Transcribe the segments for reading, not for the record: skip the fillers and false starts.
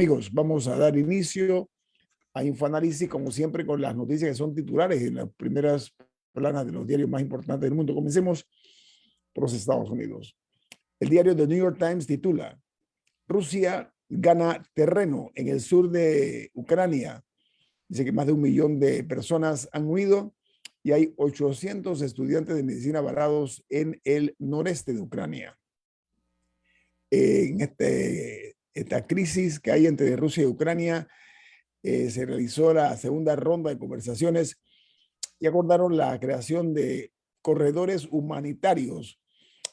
Amigos, vamos a dar inicio a Infoanálisis, como siempre, con las noticias que son titulares en las primeras planas de los diarios más importantes del mundo. Comencemos por los Estados Unidos. El diario The New York Times titula: Rusia gana terreno en el sur de Ucrania. Dice que más de 1 millón de personas han huido y hay 800 estudiantes de medicina varados en el noreste de Ucrania. En esta crisis que hay entre Rusia y Ucrania, se realizó la segunda ronda de conversaciones y acordaron la creación de corredores humanitarios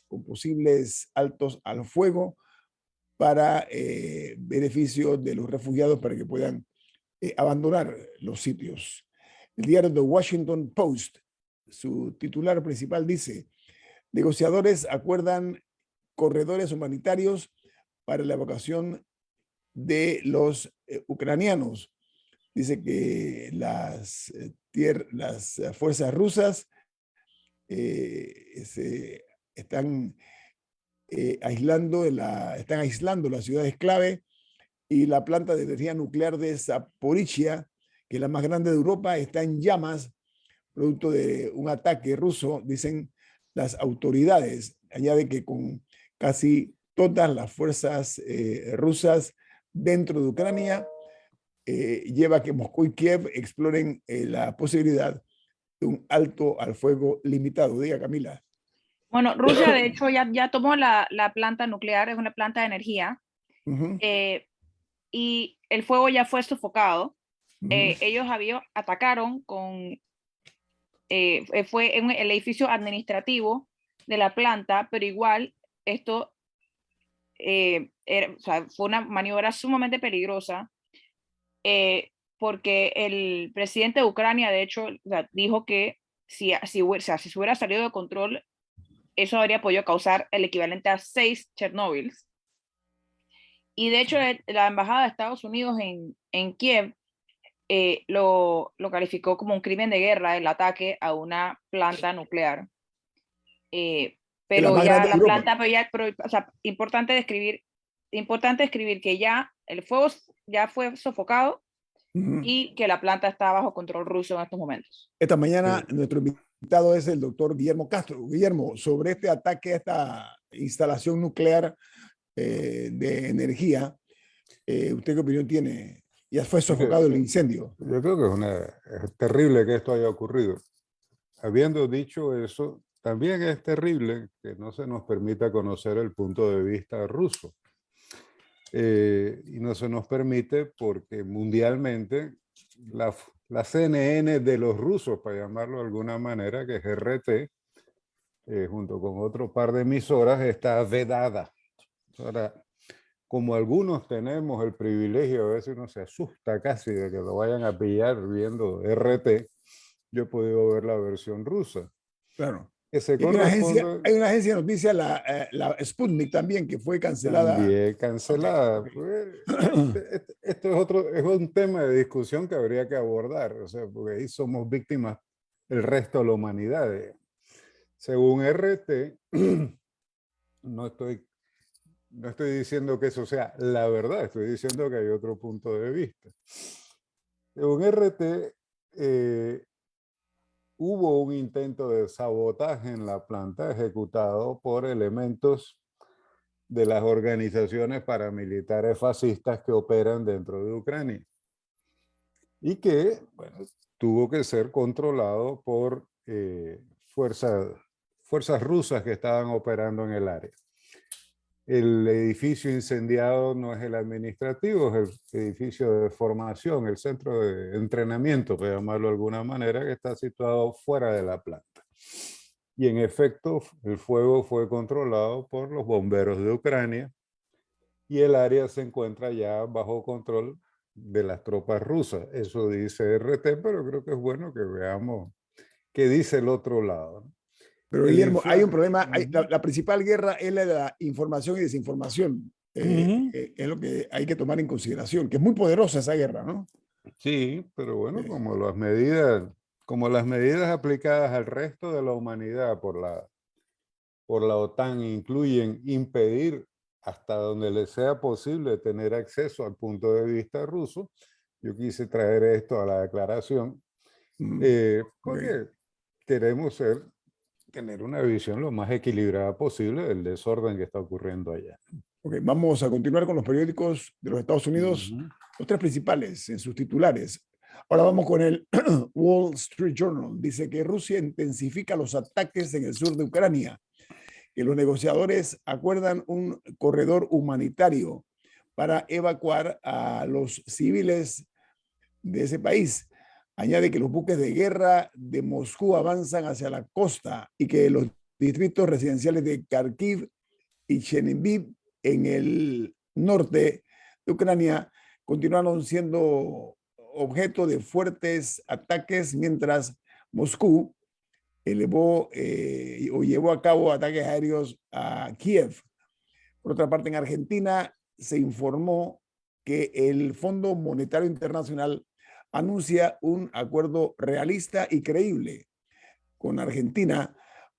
con posibles altos al fuego para beneficio de los refugiados para que puedan abandonar los sitios. El diario The Washington Post, su titular principal dice: negociadores acuerdan corredores humanitarios para la evacuación de los ucranianos. Dice que las fuerzas rusas se están están aislando las ciudades clave, y la planta de energía nuclear de Zaporizhia, que es la más grande de Europa, está en llamas, producto de un ataque ruso, dicen las autoridades. Añade que con casi todas las fuerzas rusas dentro de Ucrania, lleva a que Moscú y Kiev exploren la posibilidad de un alto al fuego limitado. Diga, Camila. Bueno, Rusia de hecho ya tomó la planta nuclear, es una planta de energía, y el fuego ya fue sofocado. Ellos atacaron fue en el edificio administrativo de la planta, pero igual esto fue una maniobra sumamente peligrosa, porque el presidente de Ucrania, de hecho, dijo que si se hubiera salido de control, eso habría podido causar el equivalente a 6 Chernobyls. Y de hecho, la embajada de Estados Unidos en Kiev lo calificó como un crimen de guerra, el ataque a una planta nuclear. Pero ya la planta, o sea, importante describir que ya el fuego ya fue sofocado y que la planta está bajo control ruso en estos momentos. Esta mañana nuestro invitado es el doctor Guillermo Castro. Guillermo, sobre este ataque a esta instalación nuclear de energía, ¿usted qué opinión tiene? Ya fue sofocado el incendio. Yo creo que es terrible que esto haya ocurrido. Habiendo dicho eso, también es terrible que no se nos permita conocer el punto de vista ruso. Y no se nos permite porque mundialmente la CNN de los rusos, para llamarlo de alguna manera, que es RT, junto con otro par de emisoras, está vedada. Ahora, como algunos tenemos el privilegio, a veces uno se asusta casi de que lo vayan a pillar viendo RT, yo he podido ver la versión rusa. Claro. Hay una agencia de noticias, la Sputnik también, que fue cancelada. También cancelada. Okay. Esto es un tema de discusión que habría que abordar, o sea, porque ahí somos víctimas el resto de la humanidad. Según RT, no estoy diciendo que eso sea la verdad, estoy diciendo que hay otro punto de vista. Según RT, hubo un intento de sabotaje en la planta ejecutado por elementos de las organizaciones paramilitares fascistas que operan dentro de Ucrania y que, bueno, tuvo que ser controlado por fuerzas rusas que estaban operando en el área. El edificio incendiado no es el administrativo, es el edificio de formación, el centro de entrenamiento, para llamarlo de alguna manera, que está situado fuera de la planta. Y en efecto, el fuego fue controlado por los bomberos de Ucrania y el área se encuentra ya bajo control de las tropas rusas. Eso dice RT, pero creo que es bueno que veamos qué dice el otro lado, ¿no? Pero Guillermo, hay un problema. La principal guerra es la de la información y desinformación. Es lo que hay que tomar en consideración, que es muy poderosa esa guerra, ¿no? Sí, pero bueno, como las medidas aplicadas al resto de la humanidad por la OTAN incluyen impedir hasta donde le sea posible tener acceso al punto de vista ruso. Yo quise traer esto a la declaración porque queremos tener una visión lo más equilibrada posible del desorden que está ocurriendo allá. Ok, vamos a continuar con los periódicos de los Estados Unidos, los tres principales en sus titulares. Ahora vamos con el Wall Street Journal. Dice que Rusia intensifica los ataques en el sur de Ucrania, que los negociadores acuerdan un corredor humanitario para evacuar a los civiles de ese país. Añade que los buques de guerra de Moscú avanzan hacia la costa y que los distritos residenciales de Kharkiv y Chernihiv en el norte de Ucrania continuaron siendo objeto de fuertes ataques mientras Moscú elevó o llevó a cabo ataques aéreos a Kiev. Por otra parte, en Argentina se informó que el Fondo Monetario Internacional anuncia un acuerdo realista y creíble con Argentina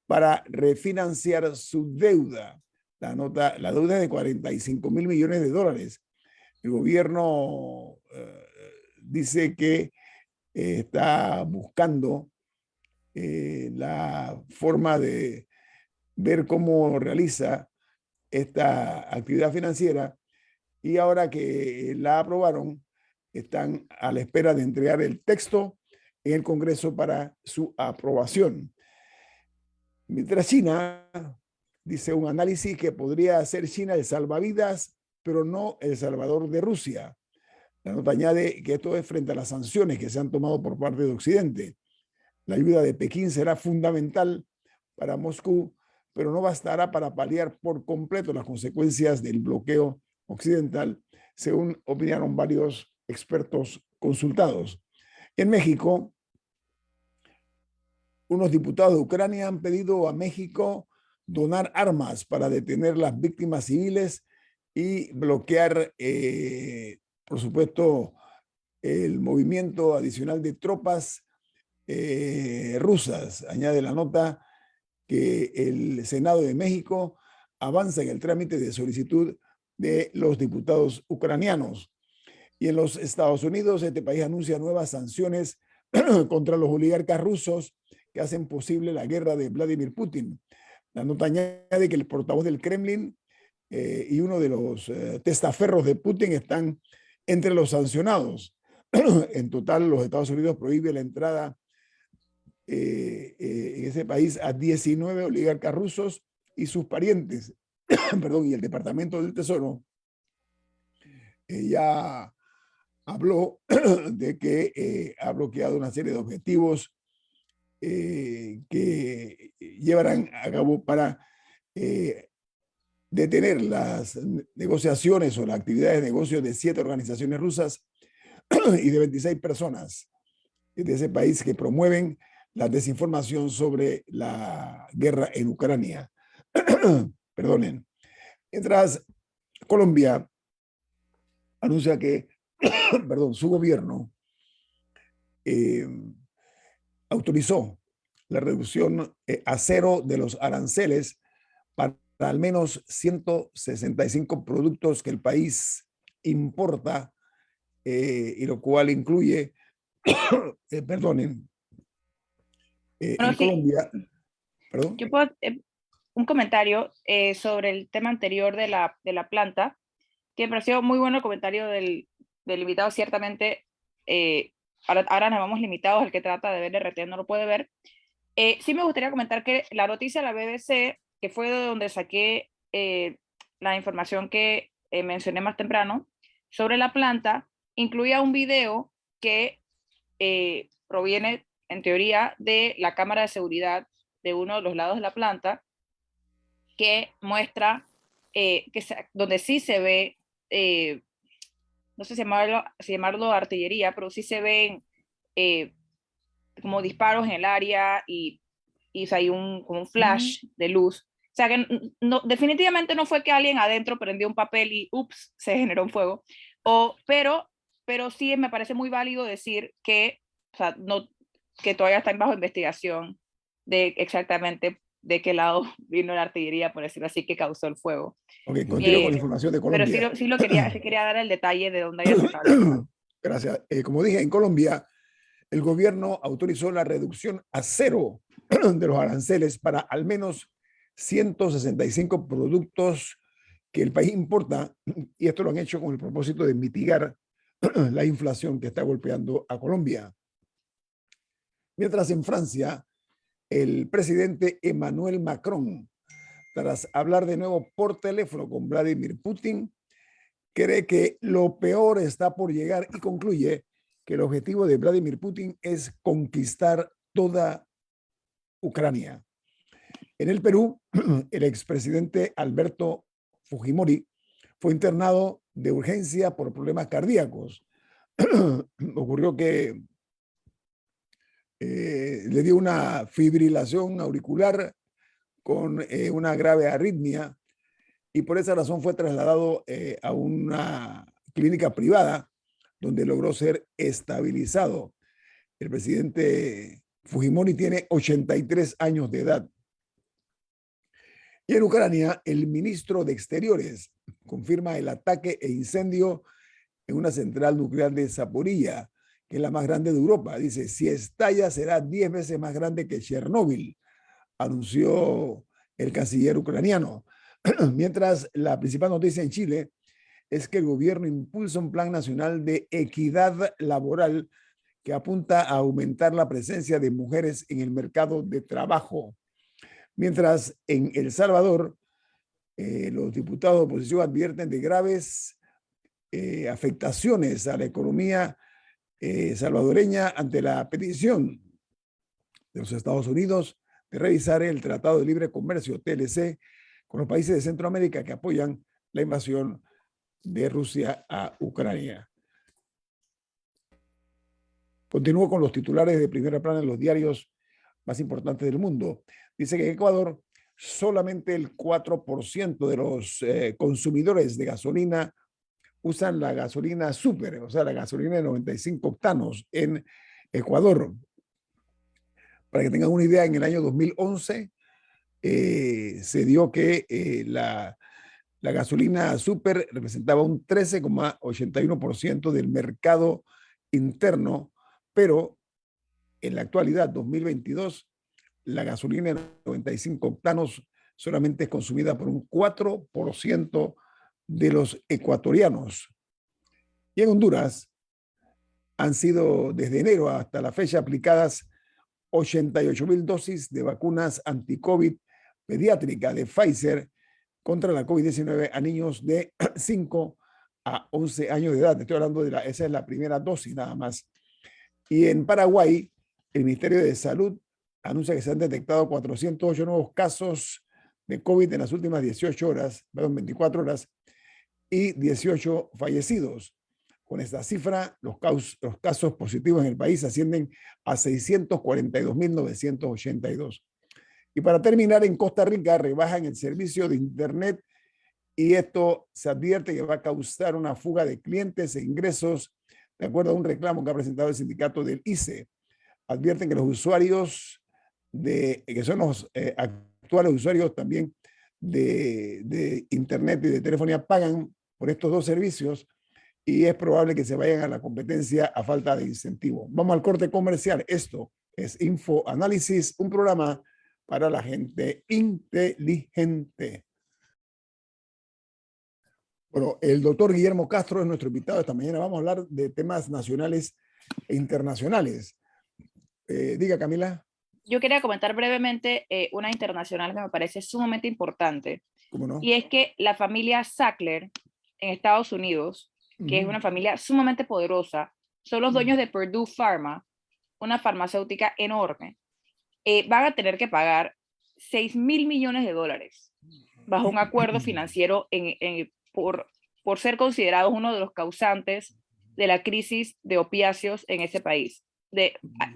para refinanciar su deuda. La deuda es de 45.000 millones de dólares. El gobierno dice que está buscando la forma de ver cómo realiza esta actividad financiera y ahora que la aprobaron, están a la espera de entregar el texto en el Congreso para su aprobación. Mientras China, dice un análisis que podría ser China el salvavidas, pero no el salvador de Rusia. La nota añade que esto es frente a las sanciones que se han tomado por parte de Occidente. La ayuda de Pekín será fundamental para Moscú, pero no bastará para paliar por completo las consecuencias del bloqueo occidental, según opinaron varios expertos consultados. En México, unos diputados de Ucrania han pedido a México donar armas para detener las víctimas civiles y bloquear, por supuesto, el movimiento adicional de tropas rusas. Añade la nota que el Senado de México avanza en el trámite de solicitud de los diputados ucranianos. Y en los Estados Unidos, este país anuncia nuevas sanciones contra los oligarcas rusos que hacen posible la guerra de Vladimir Putin. La nota añade que el portavoz del Kremlin y uno de los testaferros de Putin están entre los sancionados. En total, los Estados Unidos prohíbe la entrada en ese país a 19 oligarcas rusos y sus parientes. Perdón, y el Departamento del Tesoro ya habló de que ha bloqueado una serie de objetivos que llevarán a cabo para detener las negociaciones o las actividades de negocios de 7 organizaciones rusas y de 26 personas de ese país que promueven la desinformación sobre la guerra en Ucrania. Perdonen. Mientras Colombia anuncia que perdón, su gobierno autorizó la reducción a cero de los aranceles para al menos 165 productos que el país importa, y lo cual incluye, perdonen, Bueno, en sí, Colombia, perdón. yo puedo, un comentario sobre el tema anterior de la planta, que me pareció muy bueno el comentario del invitado. Ciertamente, ahora nos vamos limitados, el que trata de ver RT no lo puede ver. Sí me gustaría comentar que la noticia de la BBC, que fue de donde saqué la información que mencioné más temprano sobre la planta, incluía un video que proviene, en teoría, de la cámara de seguridad de uno de los lados de la planta, que muestra donde sí se ve, no sé si llamarlo artillería, pero sí se ven como disparos en el área y o sea, hay como un flash de luz. O sea, que no, definitivamente no fue que alguien adentro prendió un papel y ups, se generó un fuego. Pero sí me parece muy válido decir que, o sea, no, que todavía están bajo investigación de exactamente de qué lado vino la artillería, por decirlo así, que causó el fuego. Ok, continúo con la información de Pero Colombia. sí quería dar el detalle de dónde había sacado la información. Gracias. Como dije, en Colombia, el gobierno autorizó la reducción a cero de los aranceles para al menos 165 productos que el país importa, y esto lo han hecho con el propósito de mitigar la inflación que está golpeando a Colombia. Mientras en Francia, el presidente Emmanuel Macron, tras hablar de nuevo por teléfono con Vladimir Putin, cree que lo peor está por llegar y concluye que el objetivo de Vladimir Putin es conquistar toda Ucrania. En el Perú, el expresidente Alberto Fujimori fue internado de urgencia por problemas cardíacos. Ocurrió que le dio una fibrilación auricular con una grave arritmia y por esa razón fue trasladado a una clínica privada donde logró ser estabilizado. El presidente Fujimori tiene 83 años de edad. Y en Ucrania, el ministro de Exteriores confirma el ataque e incendio en una central nuclear de Zaporilla, que es la más grande de Europa. Dice, si estalla será 10 veces más grande que Chernóbil, anunció el canciller ucraniano. Mientras la principal noticia en Chile es que el gobierno impulsa un plan nacional de equidad laboral que apunta a aumentar la presencia de mujeres en el mercado de trabajo. Mientras en El Salvador, los diputados de oposición advierten de graves afectaciones a la economía salvadoreña ante la petición de los Estados Unidos de revisar el Tratado de Libre Comercio, TLC, con los países de Centroamérica que apoyan la invasión de Rusia a Ucrania. Continúo con los titulares de primera plana en los diarios más importantes del mundo. Dice que en Ecuador solamente el 4% de los consumidores de gasolina usan la gasolina super, o sea, la gasolina de 95 octanos en Ecuador. Para que tengan una idea, en el año 2011 se dio que la gasolina super representaba un 13,81% del mercado interno, pero en la actualidad, 2022, la gasolina de 95 octanos solamente es consumida por un 4% de los ecuatorianos. Y en Honduras han sido desde enero hasta la fecha aplicadas 88,000 dosis de vacunas anti-COVID pediátrica de Pfizer contra la COVID-19 a niños de 5 a 11 años de edad. Estoy hablando esa es la primera dosis nada más. Y en Paraguay, el Ministerio de Salud anuncia que se han detectado 408 nuevos casos de COVID en las últimas 24 horas y 18 fallecidos. Con esta cifra, los casos positivos en el país ascienden a 642.982. Y para terminar, en Costa Rica rebajan el servicio de Internet y esto se advierte que va a causar una fuga de clientes e ingresos, de acuerdo a un reclamo que ha presentado el sindicato del ICE. Advierten que los usuarios, que son los actuales usuarios también de Internet y de telefonía, pagan por estos dos servicios y es probable que se vayan a la competencia a falta de incentivo. Vamos al corte comercial. Esto es InfoAnálisis, un programa para la gente inteligente. Bueno, el doctor Guillermo Castro es nuestro invitado esta mañana. Vamos a hablar de temas nacionales e internacionales. Diga, Camila. Yo quería comentar brevemente una internacional que me parece sumamente importante. ¿Cómo no? Y es que la familia Sackler en Estados Unidos, que es una familia sumamente poderosa, son los dueños de Purdue Pharma, una farmacéutica enorme. Van a tener que pagar $6,000 millones bajo un acuerdo financiero por ser considerados uno de los causantes de la crisis de opiáceos en ese país.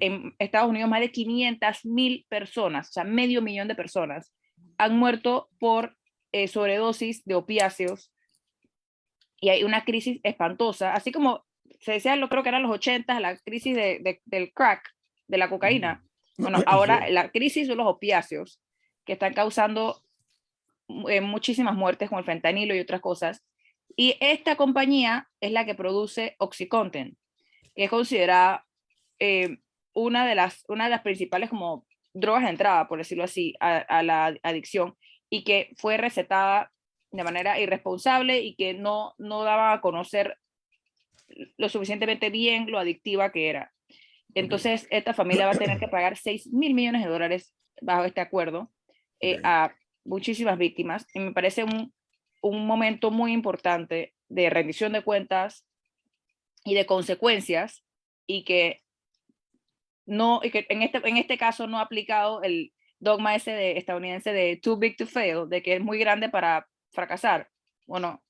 En Estados Unidos, más de 500,000 personas, o sea, 500,000 de personas, han muerto por sobredosis de opiáceos y hay una crisis espantosa, así como se decía, creo que eran los 80, la crisis del crack, de la cocaína. Bueno, ahora la crisis son los opiáceos que están causando muchísimas muertes con el fentanilo y otras cosas. Y esta compañía es la que produce OxyContin, que es considerada una de las principales como drogas de entrada, por decirlo así, a la adicción, y que fue recetada de manera irresponsable y que no daba a conocer lo suficientemente bien lo adictiva que era. Entonces, esta familia va a tener que pagar $6 mil millones bajo este acuerdo a muchísimas víctimas, y me parece un momento muy importante de rendición de cuentas y de consecuencias, y que en este caso no ha aplicado el dogma ese estadounidense de too big to fail, de que es muy grande para fracasar. Bueno,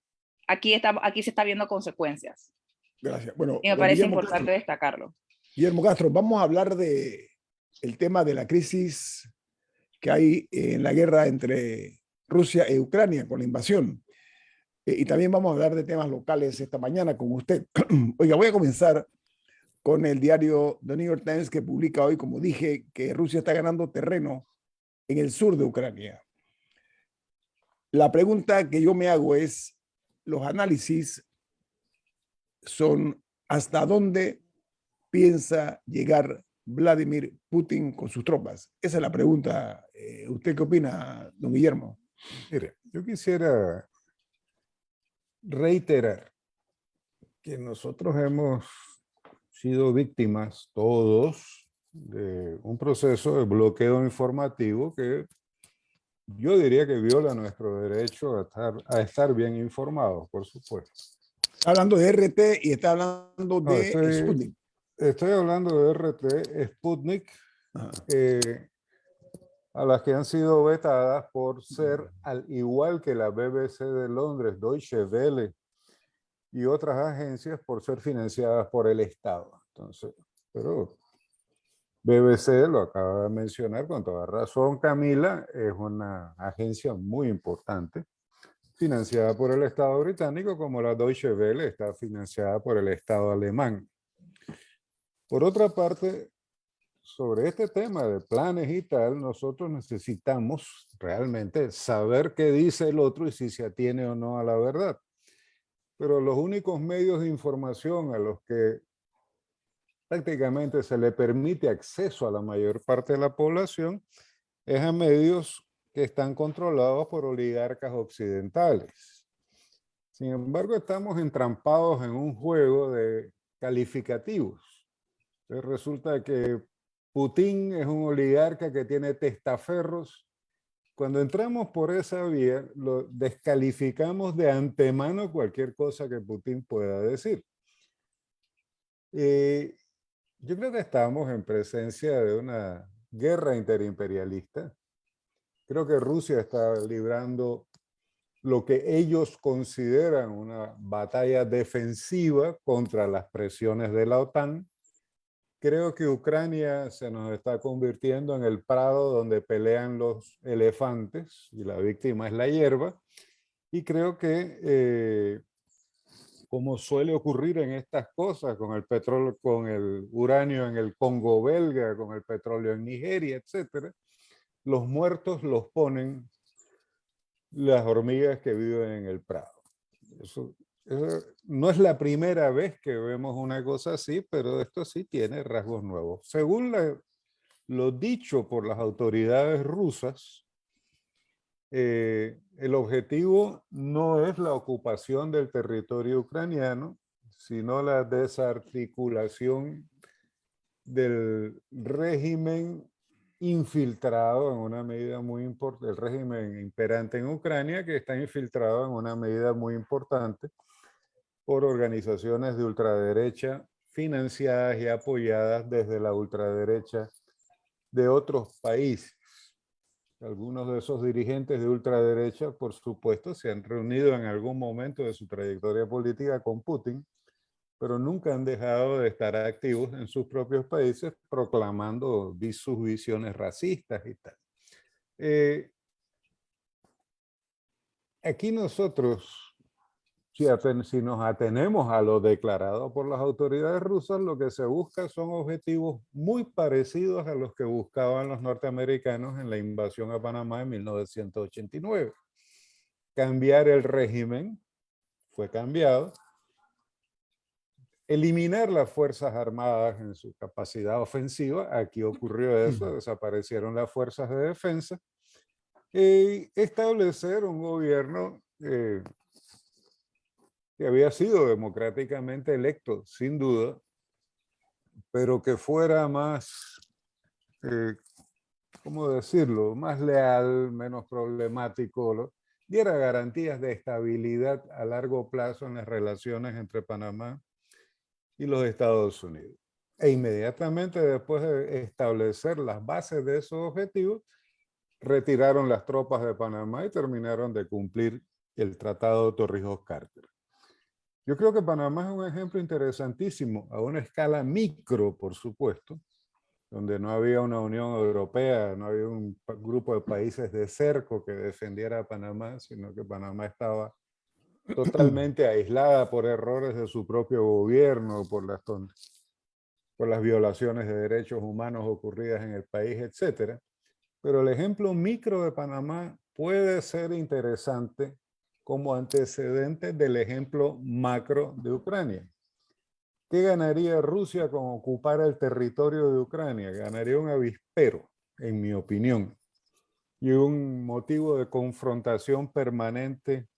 aquí se está viendo consecuencias. Gracias. Bueno, Y me parece Guillermo importante Castro, destacarlo. Guillermo Castro, vamos a hablar de el tema de la crisis que hay en la guerra entre Rusia e Ucrania con la invasión. Y también vamos a hablar de temas locales esta mañana con usted. Oiga, voy a comenzar con el diario The New York Times, que publica hoy, como dije, que Rusia está ganando terreno en el sur de Ucrania. La pregunta que yo me hago es, los análisis son ¿hasta dónde piensa llegar Vladimir Putin con sus tropas? Esa es la pregunta. ¿Usted qué opina, don Guillermo? Mire, yo quisiera reiterar que nosotros hemos sido víctimas todos de un proceso de bloqueo informativo que yo diría que viola nuestro derecho a estar bien informados, por supuesto. Está hablando de RT y está hablando No, de Sputnik. Estoy hablando de RT, Sputnik, a las que han sido vetadas por ser, al igual que la BBC de Londres, Deutsche Welle y otras agencias, por ser financiadas por el Estado. Entonces, pero BBC, lo acaba de mencionar con toda razón Camila, es una agencia muy importante, financiada por el Estado británico, como la Deutsche Welle está financiada por el Estado alemán. Por otra parte, sobre este tema de planes y tal, nosotros necesitamos realmente saber qué dice el otro y si se atiene o no a la verdad. Pero los únicos medios de información a los que prácticamente se le permite acceso a la mayor parte de la población es a medios que están controlados por oligarcas occidentales. Sin embargo, estamos entrampados en un juego de calificativos. Entonces resulta que Putin es un oligarca que tiene testaferros. Cuando entramos por esa vía, lo descalificamos de antemano cualquier cosa que Putin pueda decir. Yo creo que estamos en presencia de una guerra interimperialista. Creo que Rusia está librando lo que ellos consideran una batalla defensiva contra las presiones de la OTAN. Creo que Ucrania se nos está convirtiendo en el prado donde pelean los elefantes y la víctima es la hierba. Y creo que, como suele ocurrir en estas cosas, con el petróleo, con el uranio en el Congo belga, con el petróleo en Nigeria, etcétera, los muertos los ponen las hormigas que viven en el prado. Eso no es la primera vez que vemos una cosa así, pero esto sí tiene rasgos nuevos. Según lo dicho por las autoridades rusas, el objetivo no es la ocupación del territorio ucraniano, sino la desarticulación del régimen infiltrado en una medida muy importante, el régimen imperante en Ucrania, que está infiltrado en una medida muy importante por organizaciones de ultraderecha financiadas y apoyadas desde la ultraderecha de otros países. Algunos de esos dirigentes de ultraderecha, por supuesto, se han reunido en algún momento de su trayectoria política con Putin, pero nunca han dejado de estar activos en sus propios países proclamando sus visiones racistas y tal. Aquí nosotros Si nos atenemos a lo declarado por las autoridades rusas, lo que se busca son objetivos muy parecidos a los que buscaban los norteamericanos en la invasión a Panamá en 1989. Cambiar el régimen, fue cambiado. Eliminar las Fuerzas Armadas en su capacidad ofensiva, aquí ocurrió eso, desaparecieron las fuerzas de defensa, y establecer un gobierno que había sido democráticamente electo, sin duda, pero que fuera más, ¿cómo decirlo?, más leal, menos problemático, diera garantías de estabilidad a largo plazo en las relaciones entre Panamá y los Estados Unidos. E inmediatamente después de establecer las bases de esos objetivos, retiraron las tropas de Panamá y terminaron de cumplir el Tratado de Torrijos-Carter. Yo creo que Panamá es un ejemplo interesantísimo, a una escala micro, por supuesto, donde no había una Unión Europea, no había un grupo de países de cerco que defendiera a Panamá, sino que Panamá estaba totalmente aislada por errores de su propio gobierno, por las violaciones de derechos humanos ocurridas en el país, etc. Pero el ejemplo micro de Panamá puede ser interesante como antecedente del ejemplo macro de Ucrania. ¿Qué ganaría Rusia con ocupar el territorio de Ucrania? Ganaría un avispero, en mi opinión, y un motivo de confrontación permanente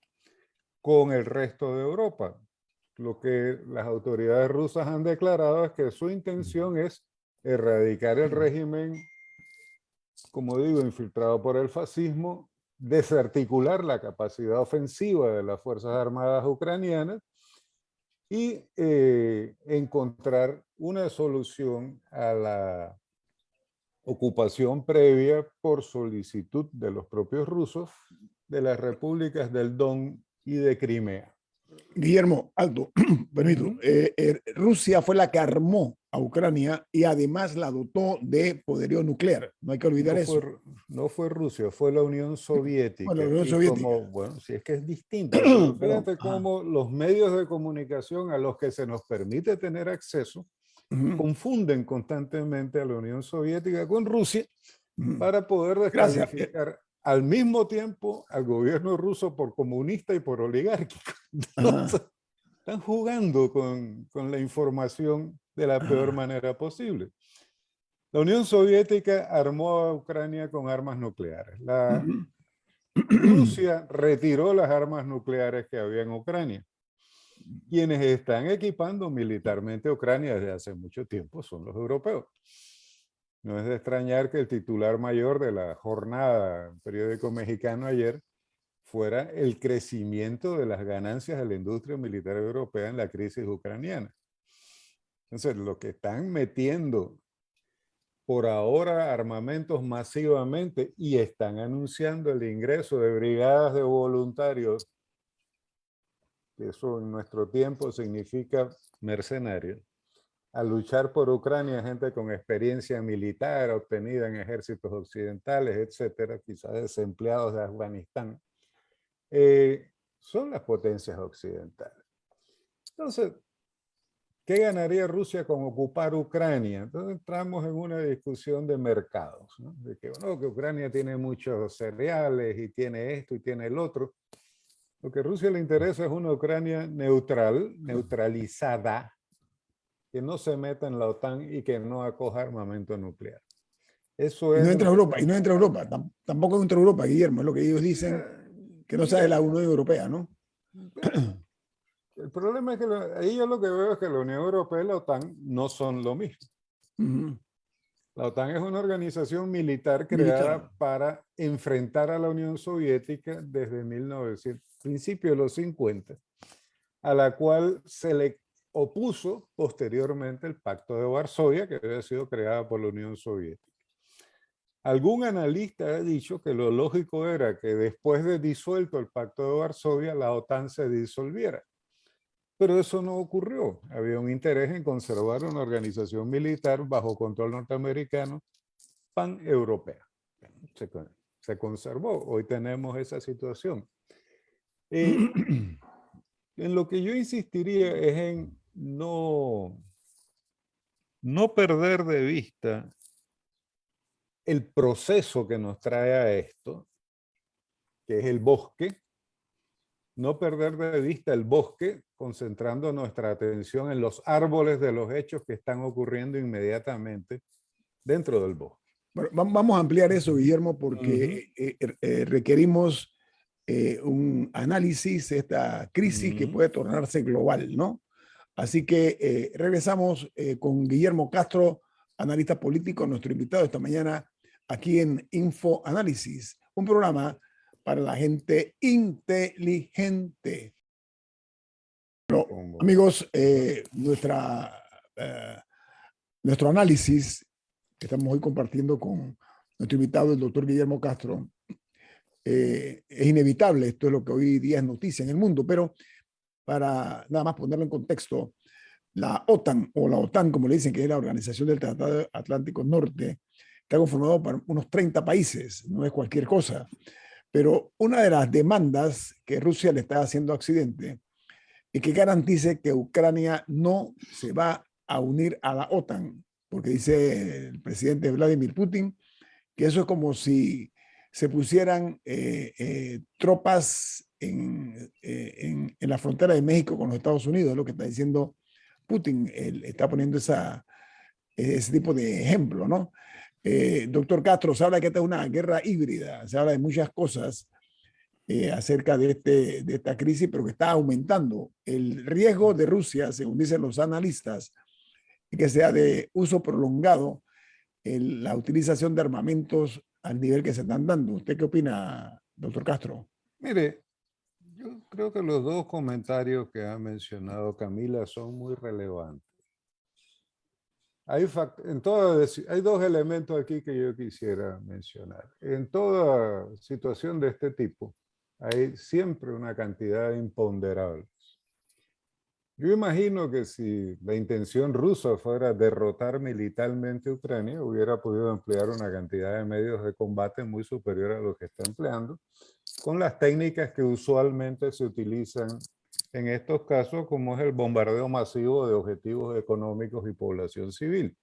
con el resto de Europa. Lo que las autoridades rusas han declarado es que su intención es erradicar el régimen, como digo, infiltrado por el fascismo, desarticular la capacidad ofensiva de las Fuerzas Armadas ucranianas y encontrar una solución a la ocupación previa por solicitud de los propios rusos de las repúblicas del Don y de Crimea. Guillermo, alto, permito. Rusia fue la que armó a Ucrania y además la dotó de poderío nuclear. No hay que olvidar eso. No fue Rusia, fue la Unión Soviética. Bueno, la Unión Soviética. Bueno, si es que es distinto, pero fíjate cómo los medios de comunicación a los que se nos permite tener acceso confunden constantemente a la Unión Soviética con Rusia para poder descalificar al mismo tiempo al gobierno ruso por comunista y por oligárquico. Están jugando con la información de la peor manera posible. La Unión Soviética armó a Ucrania con armas nucleares. Rusia retiró las armas nucleares que había en Ucrania. Quienes están equipando militarmente a Ucrania desde hace mucho tiempo son los europeos. No es de extrañar que el titular mayor de la jornada, un periódico mexicano ayer, fuera el crecimiento de las ganancias de la industria militar europea en la crisis ucraniana. Entonces, lo que están metiendo por ahora armamentos masivamente y están anunciando el ingreso de brigadas de voluntarios, eso en nuestro tiempo significa mercenarios, a luchar por Ucrania, gente con experiencia militar obtenida en ejércitos occidentales, etcétera, quizás desempleados de Afganistán, son las potencias occidentales. Entonces, ¿qué ganaría Rusia con ocupar Ucrania? Entonces entramos en una discusión de mercados, ¿no? De que, bueno, que Ucrania tiene muchos cereales y tiene esto y tiene el otro. Lo que a Rusia le interesa es una Ucrania neutral, neutralizada, que no se meta en la OTAN y que no acoja armamento nuclear. Eso es. Y no entra Europa, y no entra Europa, tampoco entra Europa, Guillermo, es lo que ellos dicen, que no sea de la Unión Europea, ¿no? El problema es que ahí yo lo que veo es que la Unión Europea y la OTAN no son lo mismo. La OTAN es una organización militar creada para enfrentar a la Unión Soviética desde 1900, principios de los 50, a la cual se le opuso posteriormente el Pacto de Varsovia, que había sido creada por la Unión Soviética. Algún analista ha dicho que lo lógico era que después de disuelto el Pacto de Varsovia, la OTAN se disolviera. Pero eso no ocurrió. Había un interés en conservar una organización militar bajo control norteamericano pan-europea. Se conservó. Hoy tenemos esa situación. En lo que yo insistiría es en no perder de vista el proceso que nos trae a esto, que es el bosque, no perder de vista el bosque, concentrando nuestra atención en los árboles de los hechos que están ocurriendo inmediatamente dentro del bosque. Bueno, vamos a ampliar eso, Guillermo, porque requerimos un análisis de esta crisis que puede tornarse global, ¿no? Así que regresamos con Guillermo Castro, analista político, nuestro invitado esta mañana aquí en Info Análisis, un programa para la gente inteligente. Pero, amigos, nuestro análisis que estamos hoy compartiendo con nuestro invitado, el doctor Guillermo Castro, es inevitable. Esto es lo que hoy día es noticia en el mundo, pero para nada más ponerlo en contexto, la OTAN, o la OTAN, como le dicen, que es la Organización del Tratado Atlántico Norte, está conformado por unos 30 países, no es cualquier cosa. Pero una de las demandas que Rusia le está haciendo a Occidente es que garantice que Ucrania no se va a unir a la OTAN, porque dice el presidente Vladimir Putin que eso es como si se pusieran tropas en la frontera de México con los Estados Unidos, es lo que está diciendo Putin. Él está poniendo ese tipo de ejemplo, ¿no? Doctor Castro, se habla que esta es una guerra híbrida, se habla de muchas cosas acerca de esta crisis, pero que está aumentando. El riesgo de Rusia, según dicen los analistas, es que sea de uso prolongado la utilización de armamentos al nivel que se están dando. ¿Usted qué opina, doctor Castro? Mire, yo creo que los dos comentarios que ha mencionado Camila son muy relevantes. Hay dos elementos aquí que yo quisiera mencionar. En toda situación de este tipo, hay siempre una cantidad de imponderables. Yo imagino que si la intención rusa fuera derrotar militarmente a Ucrania, hubiera podido emplear una cantidad de medios de combate muy superior a lo que está empleando, con las técnicas que usualmente se utilizan en estos casos, como es el bombardeo masivo de objetivos económicos y población civil.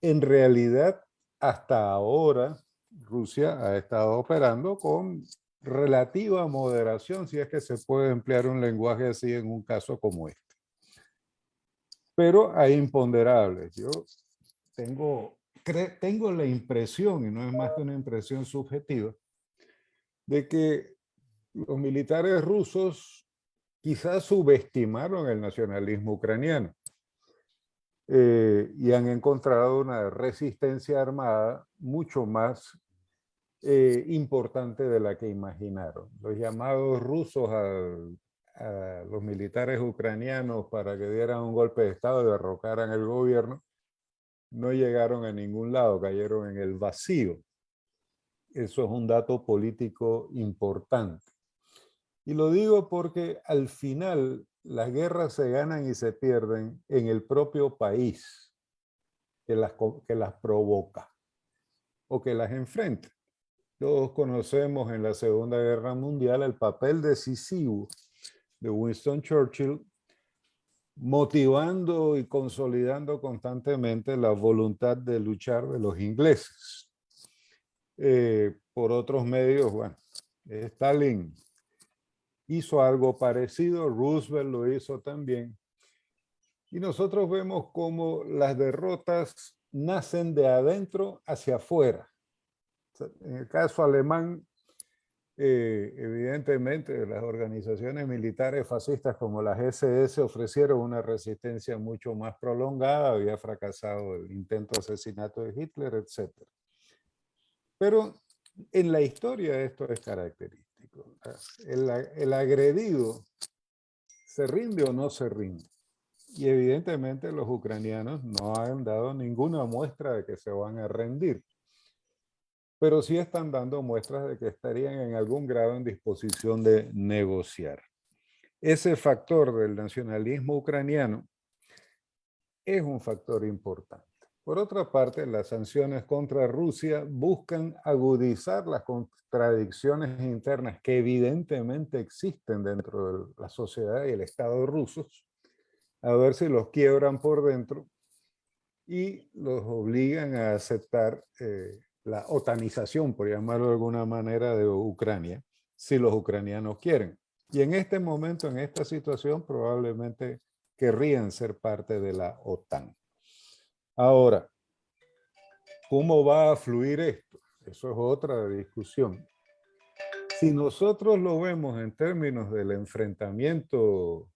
En realidad, hasta ahora, Rusia ha estado operando con relativa moderación, si es que se puede emplear un lenguaje así en un caso como este. Pero hay imponderables. Yo tengo la impresión, y no es más que una impresión subjetiva, de que los militares rusos quizás subestimaron el nacionalismo ucraniano y han encontrado una resistencia armada mucho más importante de la que imaginaron. Los llamados rusos a los militares ucranianos para que dieran un golpe de Estado y derrocaran el gobierno, no llegaron a ningún lado, cayeron en el vacío. Eso es un dato político importante. Y lo digo porque al final las guerras se ganan y se pierden en el propio país que las provoca o que las enfrenta. Todos conocemos en la Segunda Guerra Mundial el papel decisivo de Winston Churchill, motivando y consolidando constantemente la voluntad de luchar de los ingleses. Por otros medios, bueno, Stalin hizo algo parecido, Roosevelt lo hizo también. Y nosotros vemos cómo las derrotas nacen de adentro hacia afuera. En el caso alemán, evidentemente las organizaciones militares fascistas como las SS ofrecieron una resistencia mucho más prolongada, había fracasado el intento de asesinato de Hitler, etc. Pero en la historia esto es característico. El agredido se rinde o no se rinde. Y evidentemente los ucranianos no han dado ninguna muestra de que se van a rendir. Pero sí están dando muestras de que estarían en algún grado en disposición de negociar. Ese factor del nacionalismo ucraniano es un factor importante. Por otra parte, las sanciones contra Rusia buscan agudizar las contradicciones internas que evidentemente existen dentro de la sociedad y el Estado rusos, a ver si los quiebran por dentro y los obligan a aceptar la otanización, por llamarlo de alguna manera, de Ucrania, si los ucranianos quieren. Y en este momento, en esta situación, probablemente querrían ser parte de la OTAN. Ahora, ¿cómo va a fluir esto? Eso es otra discusión. Si nosotros lo vemos en términos del enfrentamiento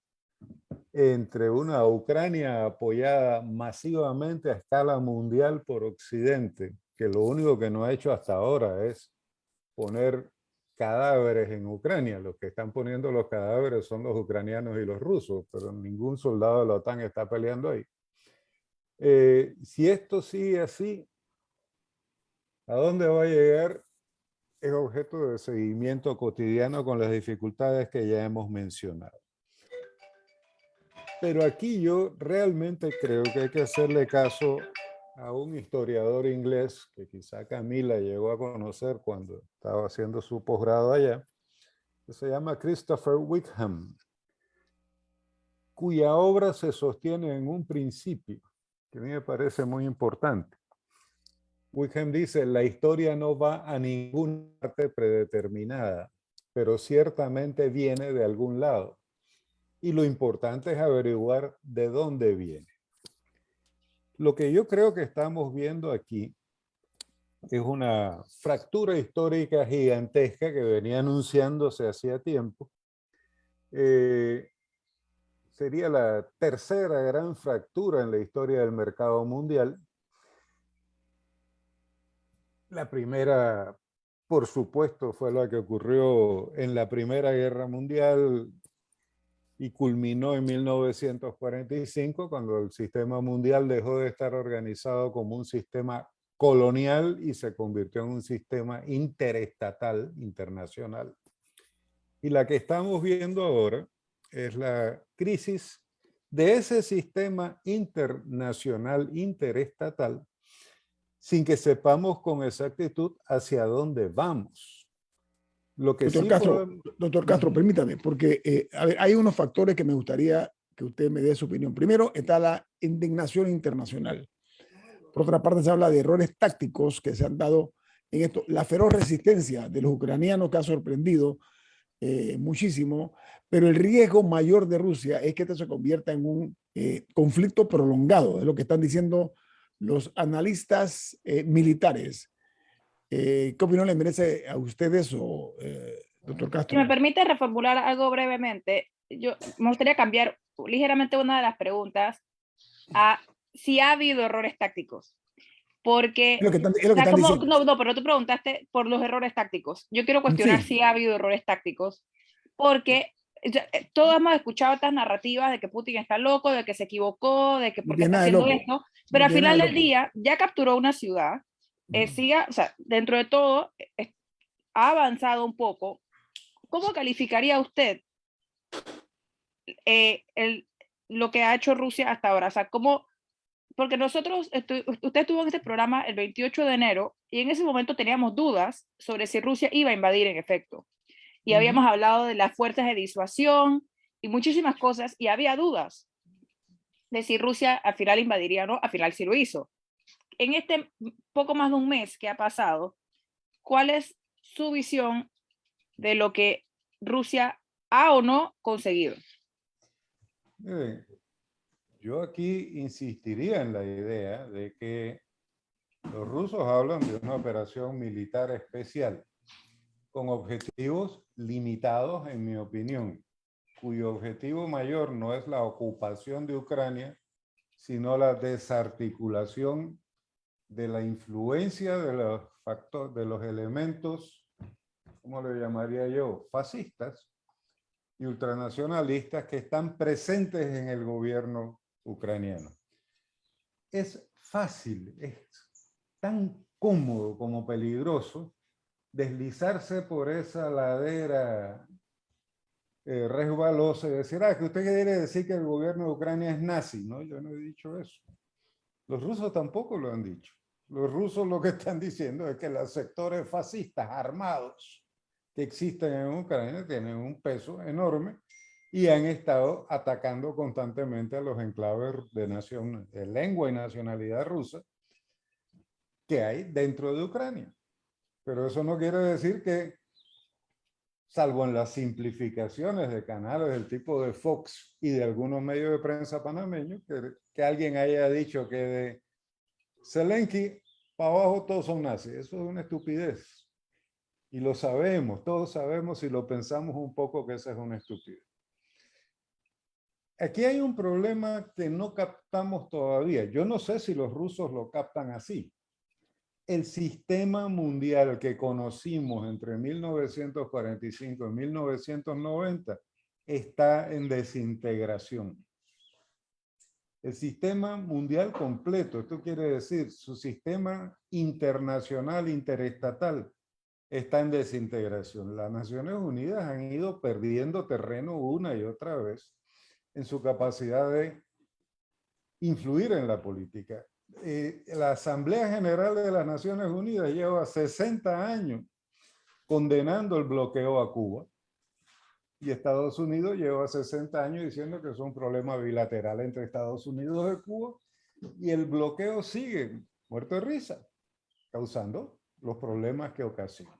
entre una Ucrania apoyada masivamente a escala mundial por Occidente, que lo único que no ha hecho hasta ahora es poner cadáveres en Ucrania. Los que están poniendo los cadáveres son los ucranianos y los rusos, pero ningún soldado de la OTAN está peleando ahí. Si esto sigue así, ¿a dónde va a llegar? Es objeto de seguimiento cotidiano con las dificultades que ya hemos mencionado. Pero aquí yo realmente creo que hay que hacerle caso a un historiador inglés que quizá Camila llegó a conocer cuando estaba haciendo su posgrado allá, que se llama Christopher Wickham, cuya obra se sostiene en un principio que a mí me parece muy importante. Wickham dice, la historia no va a ninguna parte predeterminada, pero ciertamente viene de algún lado. Y lo importante es averiguar de dónde viene. Lo que yo creo que estamos viendo aquí es una fractura histórica gigantesca que venía anunciándose hacía tiempo. Sería la tercera gran fractura en la historia del mercado mundial. La primera, por supuesto, fue la que ocurrió en la Primera Guerra Mundial y culminó en 1945, cuando el sistema mundial dejó de estar organizado como un sistema colonial y se convirtió en un sistema interestatal, internacional. Y la que estamos viendo ahora es la crisis de ese sistema internacional, interestatal, sin que sepamos con exactitud hacia dónde vamos. Lo que Doctor sí Castro, podemos... doctor Castro, permítame, porque a ver, hay unos factores que me gustaría que usted me dé su opinión. Primero está la indignación internacional. Por otra parte, se habla de errores tácticos que se han dado en esto. La feroz resistencia de los ucranianos que ha sorprendido muchísimo, pero el riesgo mayor de Rusia es que esto se convierta en un conflicto prolongado, es lo que están diciendo los analistas militares. ¿Qué opinión le merece a usted eso, doctor Si Castro? me permite reformular algo brevemente, yo me gustaría cambiar ligeramente una de las preguntas a si ha habido errores tácticos. Porque, Es lo que están como, diciendo. no, pero tú preguntaste por los errores tácticos. Yo quiero cuestionar Sí, si ha habido errores tácticos, porque todos hemos escuchado estas narrativas de que Putin está loco, de que se equivocó, de que no por qué tiene está nada de haciendo loco. esto, pero No al tiene nada final de del loco. día ya capturó una ciudad, o sea, dentro de todo ha avanzado un poco. ¿Cómo calificaría usted lo que ha hecho Rusia hasta ahora? O sea, ¿cómo? Porque nosotros, usted estuvo en este programa el 28 de enero y en ese momento teníamos dudas sobre si Rusia iba a invadir en efecto. Y habíamos hablado de las fuerzas de disuasión y muchísimas cosas y había dudas de si Rusia al final invadiría o no, al final sí lo hizo. En este poco más de un mes que ha pasado, ¿cuál es su visión de lo que Rusia ha o no conseguido? Miren, yo aquí insistiría en la idea de que los rusos hablan de una operación militar especial con objetivos limitados, en mi opinión, cuyo objetivo mayor no es la ocupación de Ucrania, sino la desarticulación de la influencia de los factores, de los elementos, ¿cómo le llamaría yo?, fascistas y ultranacionalistas que están presentes en el gobierno ucraniano. Es fácil, es tan cómodo como peligroso deslizarse por esa ladera resbalosa y decir, que usted quiere decir que el gobierno de Ucrania es nazi. No, yo no he dicho eso. Los rusos tampoco lo han dicho. Los rusos lo que están diciendo es que los sectores fascistas armados que existen en Ucrania tienen un peso enorme y han estado atacando constantemente a los enclaves de lengua y nacionalidad rusa que hay dentro de Ucrania. Pero eso no quiere decir que, salvo en las simplificaciones de canales del tipo de Fox y de algunos medios de prensa panameños, que alguien haya dicho que de Zelensky para abajo todos son nazis. Eso es una estupidez. Y lo sabemos, todos sabemos si lo pensamos un poco que esa es una estupidez. Aquí hay un problema que no captamos todavía. Yo no sé si los rusos lo captan así. El sistema mundial que conocimos entre 1945 y 1990 está en desintegración. El sistema mundial completo, esto quiere decir su sistema internacional, interestatal, está en desintegración. Las Naciones Unidas han ido perdiendo terreno una y otra vez en su capacidad de influir en la política. La Asamblea General de las Naciones Unidas lleva 60 años condenando el bloqueo a Cuba y Estados Unidos lleva 60 años diciendo que es un problema bilateral entre Estados Unidos y Cuba y el bloqueo sigue muerto de risa, causando los problemas que ocasiona.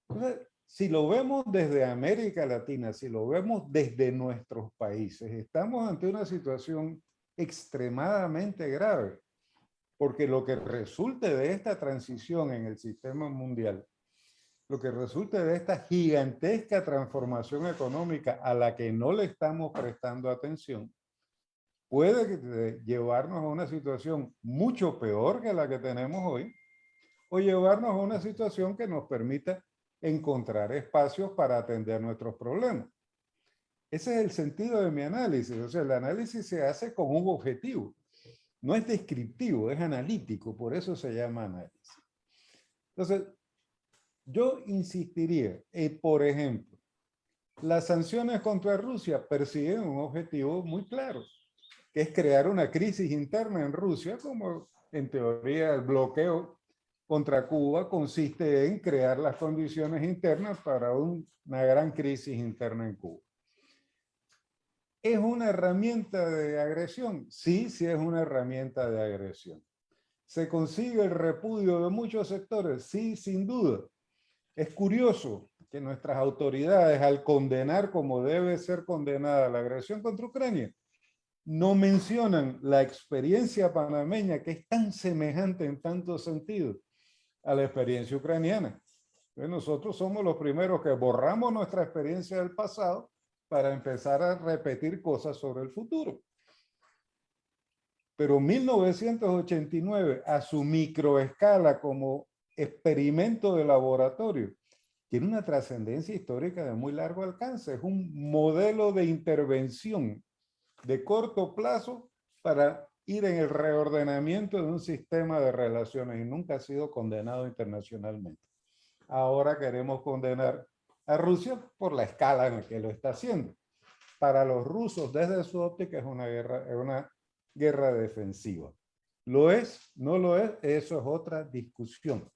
Entonces, si lo vemos desde América Latina, si lo vemos desde nuestros países, estamos ante una situación extremadamente grave, porque lo que resulte de esta transición en el sistema mundial, lo que resulte de esta gigantesca transformación económica a la que no le estamos prestando atención, puede llevarnos a una situación mucho peor que la que tenemos hoy, o llevarnos a una situación que nos permita encontrar espacios para atender nuestros problemas. Ese es el sentido de mi análisis. O sea, el análisis se hace con un objetivo. No es descriptivo, es analítico, por eso se llama análisis. Entonces, yo insistiría, por ejemplo, las sanciones contra Rusia persiguen un objetivo muy claro, que es crear una crisis interna en Rusia, como en teoría el bloqueo contra Cuba consiste en crear las condiciones internas para una gran crisis interna en Cuba. ¿Es una herramienta de agresión? Sí, sí es una herramienta de agresión. ¿Se consigue el repudio de muchos sectores? Sí, sin duda. Es curioso que nuestras autoridades, al condenar como debe ser condenada la agresión contra Ucrania, no mencionan la experiencia panameña, que es tan semejante en tantos sentidos a la experiencia ucraniana. Entonces nosotros somos los primeros que borramos nuestra experiencia del pasado para empezar a repetir cosas sobre el futuro. Pero 1989, a su microescala como experimento de laboratorio, tiene una trascendencia histórica de muy largo alcance. Es un modelo de intervención de corto plazo para ir en el reordenamiento de un sistema de relaciones y nunca ha sido condenado internacionalmente. Ahora queremos condenar a Rusia por la escala en la que lo está haciendo. Para los rusos, desde su óptica, es una guerra defensiva. ¿Lo es? ¿No lo es? Eso es otra discusión.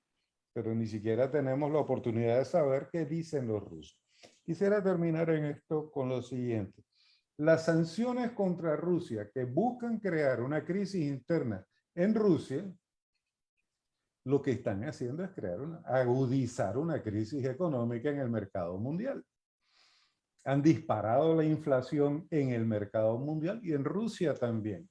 Pero ni siquiera tenemos la oportunidad de saber qué dicen los rusos. Quisiera terminar en esto con lo siguiente. Las sanciones contra Rusia que buscan crear una crisis interna en Rusia, lo que están haciendo es agudizar una crisis económica en el mercado mundial. Han disparado la inflación en el mercado mundial y en Rusia también.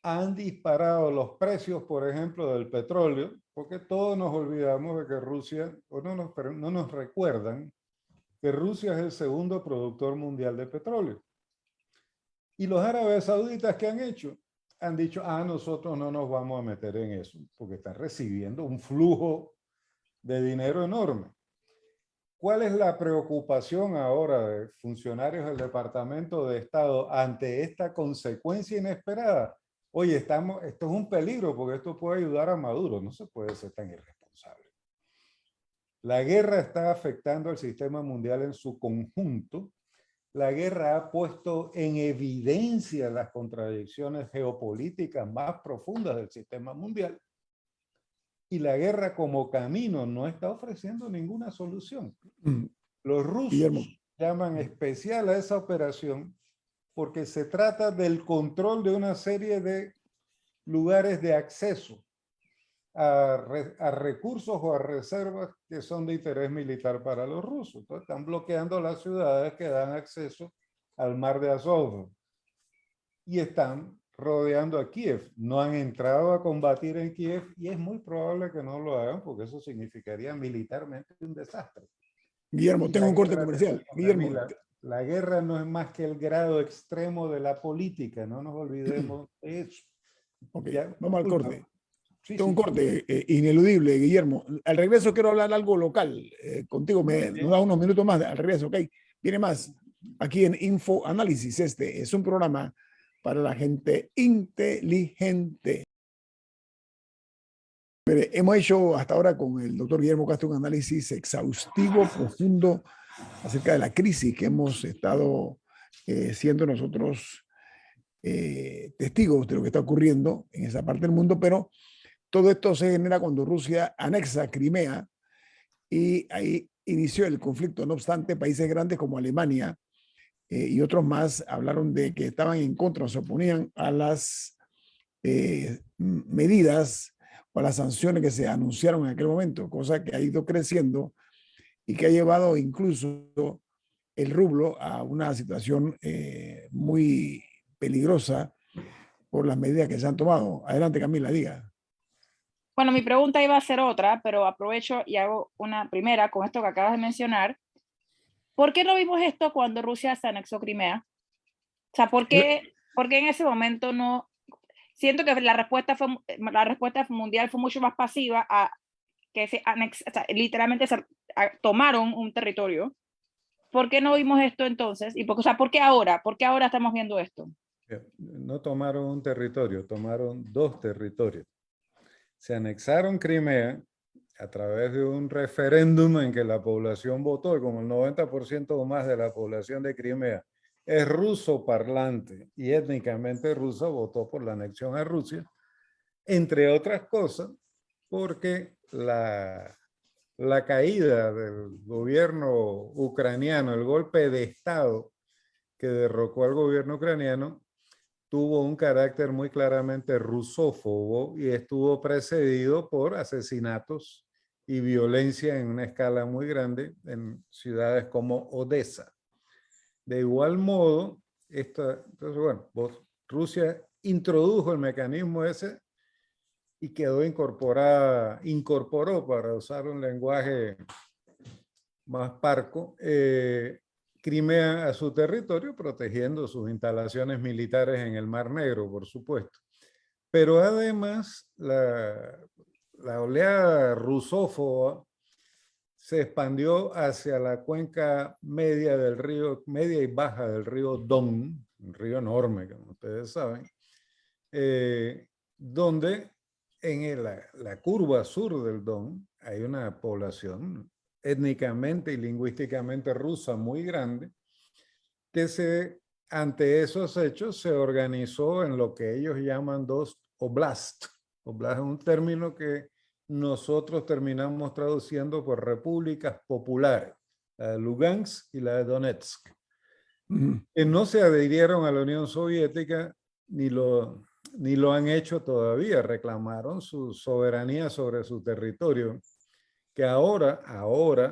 Han disparado los precios, por ejemplo, del petróleo, porque todos nos olvidamos de que Rusia, o no nos recuerdan que Rusia es el segundo productor mundial de petróleo. Y los árabes sauditas, ¿qué han hecho? Han dicho, nosotros no nos vamos a meter en eso, porque están recibiendo un flujo de dinero enorme. ¿Cuál es la preocupación ahora de funcionarios del Departamento de Estado ante esta consecuencia inesperada? Oye, esto es un peligro porque esto puede ayudar a Maduro. No se puede ser tan irresponsable. La guerra está afectando al sistema mundial en su conjunto La guerra ha puesto en evidencia las contradicciones geopolíticas más profundas del sistema mundial. Y la guerra como camino no está ofreciendo ninguna solución. Los rusos Guillermo. llaman especial a esa operación porque se trata del control de una serie de lugares de acceso a recursos o a reservas que son de interés militar para los rusos. Entonces están bloqueando las ciudades que dan acceso al mar de Azov y están rodeando a Kiev. No han entrado a combatir en Kiev y es muy probable que no lo hagan porque eso significaría militarmente un desastre. Guillermo, Y tengo la un corte guerra, comercial. Guillermo. la guerra no es más que el grado extremo de la política, no nos olvidemos de eso. Ok, Ya, vamos al corte. Sí, Tengo un sí. corte ineludible, Guillermo. Al regreso quiero hablar algo local. Contigo nos da unos minutos más al regreso, ¿ok? Viene más aquí en Info Análisis. Este es un programa para la gente inteligente. Mire, hemos hecho hasta ahora con el doctor Guillermo Castro un análisis exhaustivo, profundo, acerca de la crisis que hemos estado siendo nosotros testigos de lo que está ocurriendo en esa parte del mundo, pero todo esto se genera cuando Rusia anexa Crimea y ahí inició el conflicto. No obstante, países grandes como Alemania y otros más hablaron de que estaban en contra, se oponían a las medidas o a las sanciones que se anunciaron en aquel momento, cosa que ha ido creciendo y que ha llevado incluso el rublo a una situación muy peligrosa por las medidas que se han tomado. Adelante, Camila, diga. Bueno, mi pregunta iba a ser otra, pero aprovecho y hago una primera con esto que acabas de mencionar. ¿Por qué no vimos esto cuando Rusia se anexó Crimea? O sea, ¿por qué en ese momento no? Siento que la respuesta mundial fue mucho más pasiva a que o sea, literalmente tomaron un territorio. ¿Por qué no vimos esto entonces? Y o sea, ¿por qué ahora? ¿Por qué ahora estamos viendo esto? No tomaron un territorio, tomaron dos territorios. Se anexaron Crimea a través de un referéndum en que la población votó, y como el 90% o más de la población de Crimea es ruso parlante y étnicamente ruso, votó por la anexión a Rusia, entre otras cosas, porque la caída del gobierno ucraniano, el golpe de Estado que derrocó al gobierno ucraniano, tuvo un carácter muy claramente rusófobo y estuvo precedido por asesinatos y violencia en una escala muy grande en ciudades como Odessa. De igual modo, entonces, bueno, Rusia introdujo el mecanismo ese y quedó incorporó, para usar un lenguaje más parco, Crimea a su territorio, protegiendo sus instalaciones militares en el Mar Negro, por supuesto. Pero además, la oleada rusófoba se expandió hacia la cuenca media y baja del río Don, un río enorme, como ustedes saben, donde en la curva sur del Don hay una población étnicamente y lingüísticamente rusa muy grande, que ante esos hechos se organizó en lo que ellos llaman dos oblasts. Oblast es un término que nosotros terminamos traduciendo por repúblicas populares, la de Lugansk y la de Donetsk, que no se adhirieron a la Unión Soviética ni lo han hecho todavía, reclamaron su soberanía sobre su territorio, que ahora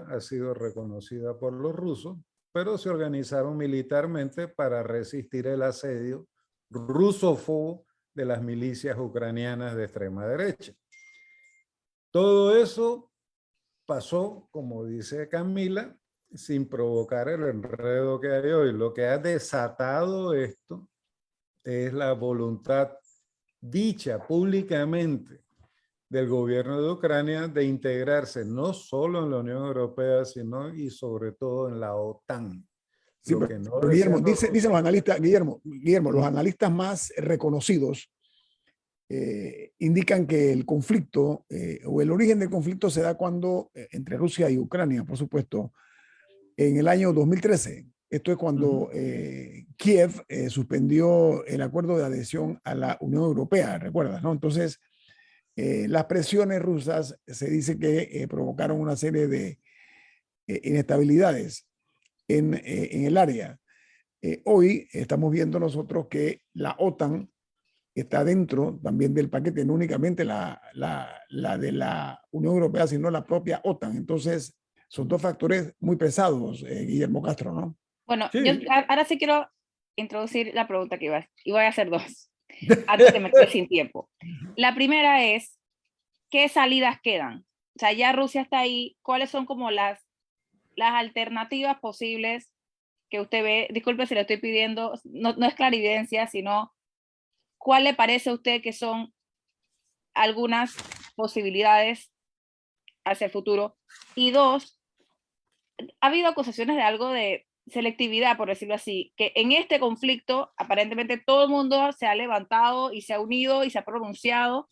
ha sido reconocida por los rusos, pero se organizaron militarmente para resistir el asedio rusófobo de las milicias ucranianas de extrema derecha. Todo eso pasó, como dice Camila, sin provocar el enredo que hay hoy. Lo que ha desatado esto es la voluntad dicha públicamente del gobierno de Ucrania de integrarse no solo en la Unión Europea, sino y sobre todo en la OTAN. Sí, pero Guillermo, dicen los analistas, Guillermo, los analistas más reconocidos indican que el conflicto o el origen del conflicto se da cuando entre Rusia y Ucrania, por supuesto, en el año 2013. Esto es cuando Kiev suspendió el acuerdo de adhesión a la Unión Europea, ¿recuerdas? ¿No? Entonces, las presiones rusas se dice que provocaron una serie de inestabilidades en el área. Hoy estamos viendo nosotros que la OTAN está dentro también del paquete, no únicamente la de la Unión Europea, sino la propia OTAN. Entonces, son dos factores muy pesados, Guillermo Castro, ¿no? Bueno, Sí. yo ahora sí quiero introducir la pregunta que iba, y voy a hacer dos, antes de me quede sin tiempo. La primera es, ¿qué salidas quedan? O sea, ya Rusia está ahí, ¿cuáles son como las alternativas posibles que usted ve? Disculpe si le estoy pidiendo, no es clarividencia, sino ¿cuál le parece a usted que son algunas posibilidades hacia el futuro? Y dos, ha habido acusaciones de algo de selectividad, por decirlo así, que en este conflicto aparentemente todo el mundo se ha levantado y se ha unido y se ha pronunciado,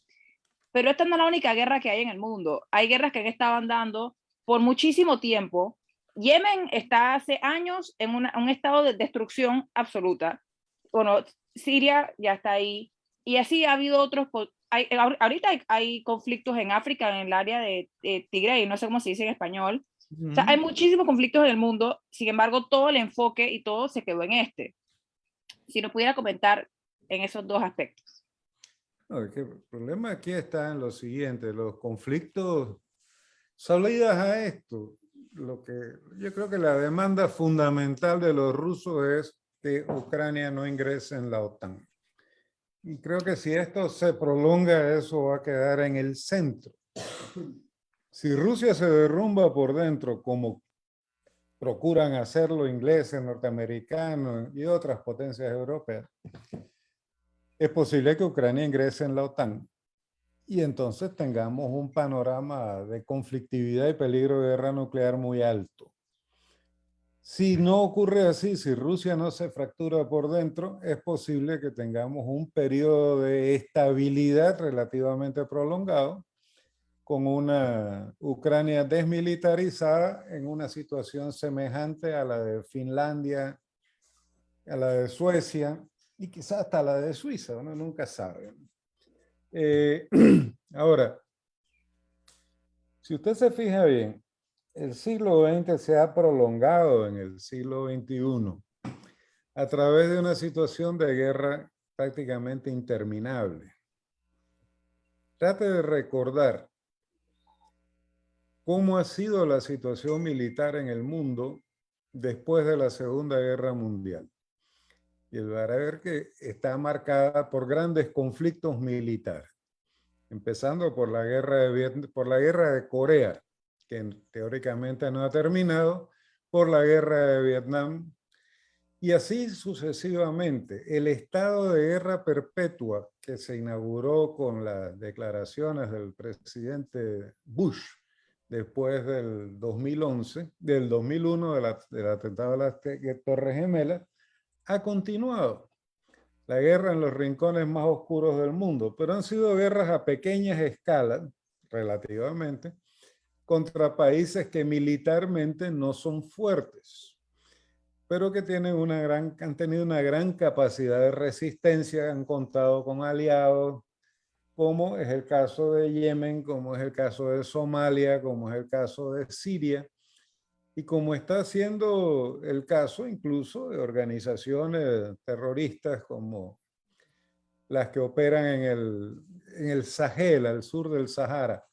pero esta no es la única guerra que hay en el mundo. Hay guerras que han estado andando por muchísimo tiempo. Yemen está hace años en un estado de destrucción absoluta. Bueno, Siria ya está ahí. Y así ha habido otros. Ahorita hay conflictos en África, en el área de Tigray, no sé cómo se dice en español. O sea, hay muchísimos conflictos en el mundo, sin embargo, todo el enfoque y todo se quedó en este. Si nos pudiera comentar en esos dos aspectos. No, es que el problema aquí está en lo siguiente, los conflictos salidas a esto. Lo que yo creo que la demanda fundamental de los rusos es que Ucrania no ingrese en la OTAN. Y creo que si esto se prolonga, eso va a quedar en el centro. Si Rusia se derrumba por dentro, como procuran hacerlo ingleses, norteamericanos y otras potencias europeas, es posible que Ucrania ingrese en la OTAN y entonces tengamos un panorama de conflictividad y peligro de guerra nuclear muy alto. Si no ocurre así, si Rusia no se fractura por dentro, es posible que tengamos un periodo de estabilidad relativamente prolongado con una Ucrania desmilitarizada en una situación semejante a la de Finlandia, a la de Suecia y quizás hasta la de Suiza, uno nunca sabe. Ahora, si usted se fija bien, el siglo XX se ha prolongado en el siglo XXI a través de una situación de guerra prácticamente interminable. Trate de recordar cómo ha sido la situación militar en el mundo después de la Segunda Guerra Mundial. Y va a ver que está marcada por grandes conflictos militares, empezando por la guerra de Corea, que teóricamente no ha terminado, por la guerra de Vietnam, y así sucesivamente. El estado de guerra perpetua que se inauguró con las declaraciones del presidente Bush después del 2011, del 2001, del atentado de las Torres Gemelas, ha continuado. La guerra en los rincones más oscuros del mundo, pero han sido guerras a pequeñas escalas, relativamente, contra países que militarmente no son fuertes, pero que han tenido una gran capacidad de resistencia, han contado con aliados, como es el caso de Yemen, como es el caso de Somalia, como es el caso de Siria, y como está siendo el caso incluso de organizaciones terroristas como las que operan en el Sahel, al sur del Sahara.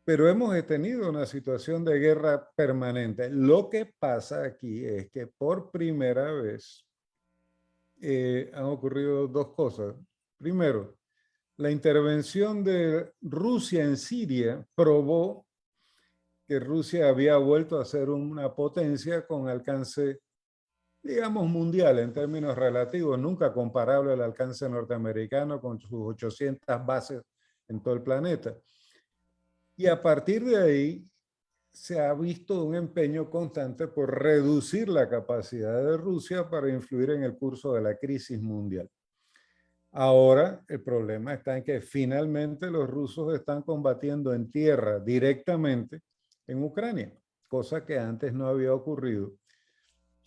Pero hemos tenido una situación de guerra permanente. Lo que pasa aquí es que por primera vez han ocurrido dos cosas. Primero, la intervención de Rusia en Siria probó que Rusia había vuelto a ser una potencia con alcance, digamos, mundial en términos relativos, nunca comparable al alcance norteamericano con sus 800 bases en todo el planeta. Y a partir de ahí se ha visto un empeño constante por reducir la capacidad de Rusia para influir en el curso de la crisis mundial. Ahora el problema está en que finalmente los rusos están combatiendo en tierra directamente en Ucrania, cosa que antes no había ocurrido.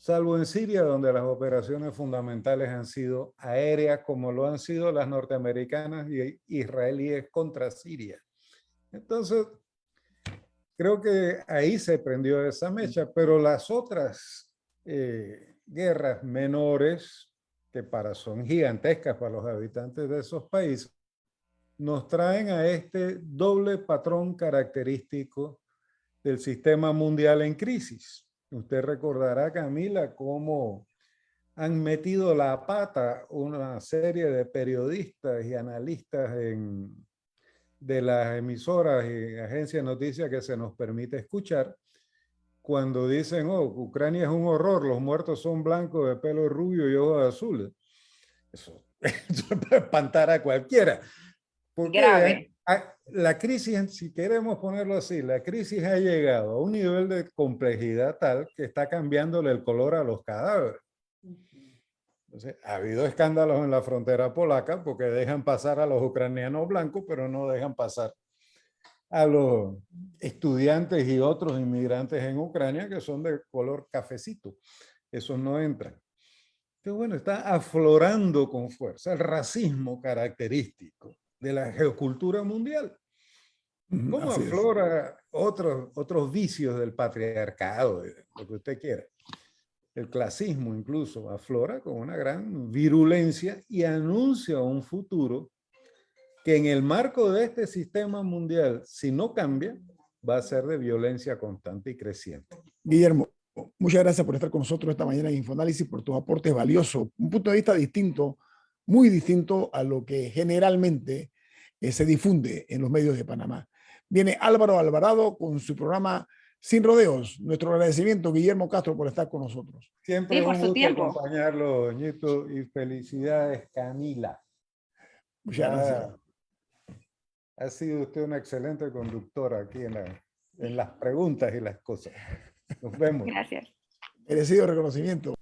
salvo en Siria, donde las operaciones fundamentales han sido aéreas, como lo han sido las norteamericanas y israelíes contra Siria. Entonces, creo que ahí se prendió esa mecha, pero las otras guerras menores, que son gigantescas para los habitantes de esos países, nos traen a este doble patrón característico del sistema mundial en crisis. Usted recordará, Camila, cómo han metido la pata una serie de periodistas y analistas de las emisoras y agencias de noticias que se nos permite escuchar, cuando dicen, oh, Ucrania es un horror, los muertos son blancos de pelo rubio y ojos azules. Eso puede espantar a cualquiera. Porque grave. la crisis, si queremos ponerlo así, la crisis ha llegado a un nivel de complejidad tal que está cambiándole el color a los cadáveres. Entonces, ha habido escándalos en la frontera polaca porque dejan pasar a los ucranianos blancos, pero no dejan pasar a los estudiantes y otros inmigrantes en Ucrania que son de color cafecito. Esos no entran. Entonces, bueno, está aflorando con fuerza el racismo característico de la geocultura mundial. ¿Cómo Así es. aflora otros vicios del patriarcado, lo que usted quiera? El clasismo incluso aflora con una gran virulencia y anuncia un futuro que en el marco de este sistema mundial, si no cambia, va a ser de violencia constante y creciente. Guillermo, muchas gracias por estar con nosotros esta mañana en Infoanálisis, por tus aportes valiosos. Un punto de vista distinto, muy distinto a lo que generalmente se difunde en los medios de Panamá. Viene Álvaro Alvarado con su programa Sin Rodeos. Nuestro agradecimiento, Guillermo Castro, por estar con nosotros. Siempre Sí, por un su gusto tiempo. acompañarlo, Doñito, y felicidades, Camila. Muchas gracias. Ha sido usted una excelente conductora aquí en las preguntas y las cosas. Nos vemos. Gracias. Merecido reconocimiento.